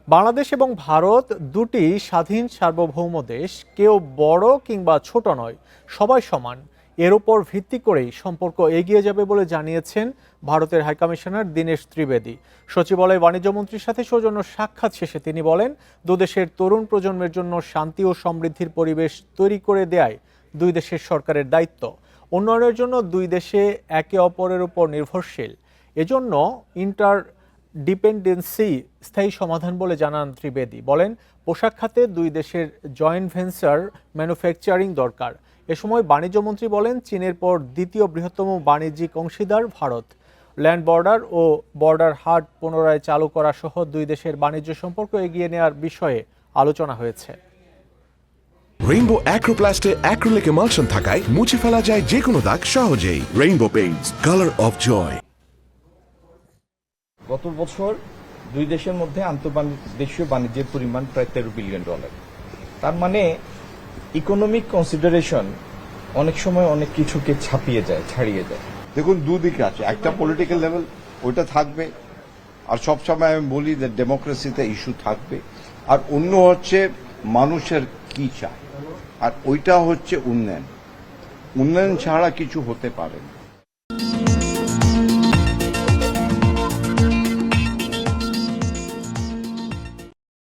বাংলাদেশ এবং ভারত দুটি স্বাধীন সার্বভৌম দেশ। কেউ বড় কিংবা ছোট নয়, সবাই সমান। এর উপর ভিত্তি করেই সম্পর্ক এগিয়ে যাবে বলে জানিয়েছেন ভারতের হাইকমিশনার দীনেশ ত্রিবেদী। সচিবালয় বাণিজ্যমন্ত্রীর সাথে সৌজন্য সাক্ষাৎ শেষে তিনি বলেন, দুদেশের তরুণ প্রজন্মের জন্য শান্তি ও সমৃদ্ধির পরিবেশ তৈরি করে দেয়াই দুই দেশের সরকারের দায়িত্ব। উন্নয়নের জন্য দুই দেশে একে অপরের উপর নির্ভরশীল। এজন্য ডিপেন্ডেন্সি স্থায়ী সমাধান বলে জানান ত্রিবেদী। বলেন, পোশাক খাতে দুই দেশের জয়েন্ট ভেঞ্চার ম্যানুফ্যাকচারিং দরকার। এ সময় বাণিজ্যমন্ত্রী বলেন, চীনের পর দ্বিতীয় বৃহত্তম বাণিজ্যিক অংশীদার ভারত। ল্যান্ড বর্ডার ও বর্ডার হাট পুনরায় চালু করা সহ দুই দেশের বাণিজ্য সম্পর্ক এগিয়ে নেওয়ার বিষয়ে আলোচনা হয়েছে। রেইনবো অ্যাক্রোপ্লাস্টে অ্যাক্রিলিক এমালশন থাকায় মুছে ফেলা যায় যে কোনো দাগ সহজেই। Rainbow Paints, colour of joy. গত বছর দুই দেশের মধ্যে আন্তঃদেশীয় বাণিজ্যের পরিমাণ প্রায় $13 বিলিয়ন। তার মানে ইকোনমিক কনসিডারেশন অনেক সময় অনেক কিছুকে ছাড়িয়ে যায়। দেখুন, দুদিকে আছে, একটা পলিটিক্যাল লেভেল ওইটা থাকবে, আর সবসময় আমি বলি যে ডেমোক্রেসিতে ইস্যু থাকবে, আর অন্য হচ্ছে মানুষের কি চায়, আর ওইটা হচ্ছে উন্নয়ন। উন্নয়ন ছাড়া কিছু হতে পারে না।